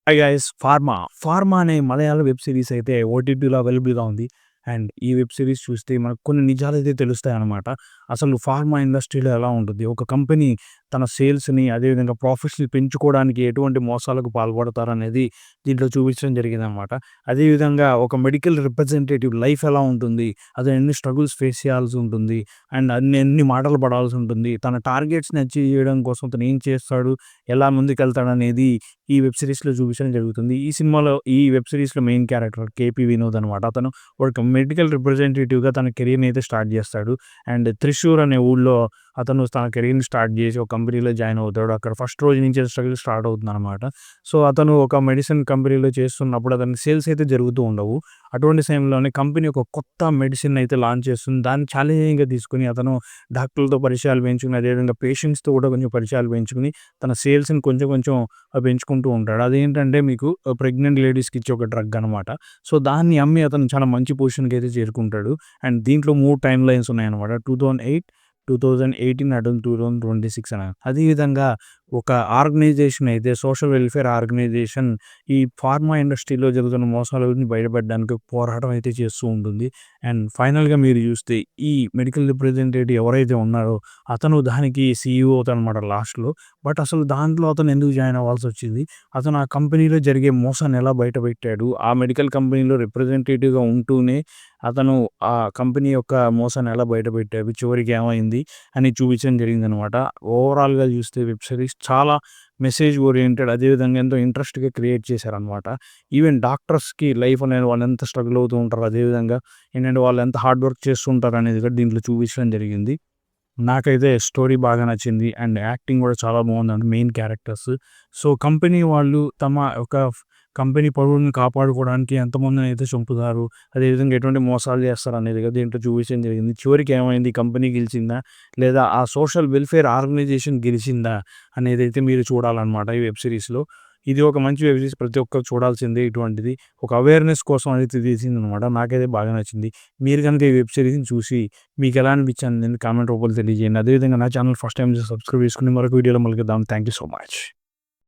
Hi guys pharma అనే మలయాళ web series అయితే ఓటీటీలో అవైలబుల్‌గా ఉంది. అండ్ ఈ వెబ్ సిరీస్ చూస్తే మనకు కొన్ని నిజాలైతే తెలుస్తాయన్నమాట. అసలు ఫార్మా ఇండస్ట్రీలో ఎలా ఉంటుంది? ఒక కంపెనీ తన సేల్స్‌ని అదేవిధంగా ప్రాఫిట్స్‌ని పెంచుకోవడానికి ఎటువంటి మోసాలకు పాల్పడతారనేది దీంట్లో చూపించడం జరిగిందనమాట. అదేవిధంగా ఒక మెడికల్ రిప్రజెంటేటివ్ లైఫ్ ఎలా ఉంటుంది? అతను ఎన్ని స్ట్రగుల్స్ ఫేస్ చేయాల్సి ఉంటుంది? అండ్ ఎన్ని మాటలు పడాల్సి ఉంటుంది? తన టార్గెట్స్‌ని అచీవ్ చేయడం కోసం అతను ఏం చేస్తాడు? ఎలా ముందుకెళ్తాడనేది ఈ వెబ్ సిరీస్‌లో చూపించడం జరుగుతుంది. ఈ వెబ్ సిరీస్‌లో మెయిన్ క్యారెక్టర్ 'కేపీ వినోద్' అనమాట. అతను ఒక మెడికల్ రిప్రజెంటేటివ్‌గా తన కెరియర్‌ని అయితే స్టార్ట్ చేస్తాడు. అండ్ త్రిశూర్ అనే ఊళ్ళో అతను తన కెరియర్‌ని స్టార్ట్ చేసి ఒక కంపెనీలో జాయిన్ అవుతాడు. అక్కడ ఫస్ట్ రోజు నుంచే స్ట్రగుల్ స్టార్ట్ అవుతుందనమాట. సో, అతను ఒక మెడిసిన్ కంపెనీలో చేస్తున్నప్పుడు అతనికి సేల్స్ అయితే జరుగుతూ ఉండవు. అటువంటి సమయంలోనే కంపెనీ ఒక కొత్త మెడిసిన్ అయితే లాంచ్ చేస్తుంది. దాన్ని ఛాలెంజింగ్‌గా తీసుకొని అతను డాక్టర్లతో పరిచయాలు పెంచుకొని, అదేవిధంగా పేషెంట్స్‌తో కూడా కొంచెం పరిచయాలు పెంచుకొని, తన సేల్స్‌ని కొంచెం కొంచెం పెంచుకుంటూ ఉంటాడు. అదేంటంటే మీకు ప్రెగ్నెంట్ లేడీస్‌కి ఇచ్చే ఒక డ్రగ్ అనమాట. సో, దాన్ని అమ్మి అతను చాలా మంచి పొజిషన్‌కైతే చేరుకుంటాడు. అండ్ దీంట్లో 3 టైమ్ లైన్స్ ఉన్నాయన్నమాట. 2018 అండ్ 2026 అని. అదే విధంగా ఒక ఆర్గనైజేషన్ అయితే సోషల్ వెల్ఫేర్ ఆర్గనైజేషన్ ఈ ఫార్మా ఇండస్ట్రీలో జరుగుతున్న మోసాల గురించి బయటపడడానికి పోరాటం అయితే చేస్తూ ఉంటుంది. అండ్ ఫైనల్‌గా మీరు చూస్తే ఈ మెడికల్ రిప్రజెంటేటివ్ ఎవరైతే ఉన్నారో అతను దానికి సీఈఓ అవుతాడనమాట లాస్ట్‌లో. బట్ అసలు దాంట్లో అతను ఎందుకు జాయిన్ అవ్వాల్సొచ్చింది? అతను ఆ కంపెనీలో జరిగే మోసాన్ని ఎలా బయటపెట్టాడు? ఆ మెడికల్ కంపెనీలో రిప్రజెంటేటివ్‌గా ఉంటూనే అతను ఆ కంపెనీ యొక్క మోసాన్ని ఎలా బయటపెట్టాడు? చివరికి ఏమైంది? అని చూపించడం జరిగిందనమాట. ఓవరాల్‌గా చూస్తే వెబ్ సిరీస్ చాలా మెసేజ్ ఓరియెంటెడ్ అదేవిధంగా ఎంతో ఇంట్రెస్ట్‌గా క్రియేట్ చేశారనమాట. ఈవెన్ డాక్టర్స్‌కి లైఫ్ అనేది వాళ్ళు ఎంత స్ట్రగుల్ అవుతూ ఉంటారో, అదేవిధంగా ఏంటంటే వాళ్ళు ఎంత హార్డ్ వర్క్ చేస్తూ ఉంటారనేది కూడా దీంట్లో చూపించడం జరిగింది. నాకైతే స్టోరీ బాగా నచ్చింది. అండ్ యాక్టింగ్ గూడా చాలా బావుందండి మెయిన్ క్యారెక్టర్స్. సో, కంపెనీ వాళ్ళు తమ ఒక కంపెనీ పరువుని కాపాడుకోవడానికి ఎంతమందినైతే చంపుతారు, అదేవిధంగా ఎటువంటి మోసాలు చేస్తారనేది కూడా దీంట్లో చూపించడం జరిగింది. చివరికి ఏమైంది? కంపెనీ గెలిచిందా? లేదా ఆ సోషల్ వెల్ఫేర్ ఆర్గనైజేషన్ గెలిచిందా? అనేదైతే మీరు చూడాలన్నమాట ఈ వెబ్ సిరీస్‌లో. ఇది ఒక మంచి వెబ్ సిరీస్. ప్రతి ఒక్కరు చూడాల్సిందే ఇటువంటిది. ఒక అవేర్‌నెస్ కోసం అయితే తీసిందనమాట. నాకైతే బాగా నచ్చింది. మీరు గనుక ఈ వెబ్ సిరీస్‌ని చూసి మీకెలా అనిపించిందని కామెంట్ రూపంలో తెలియజేయండి. అదేవిధంగా నా ఛానల్ ఫస్ట్ టైమ్ సబ్స్క్రైబ్ చేసుకొని మరొక వీడియోలో మళ్ళీ కలుద్దాం. Thank you so much.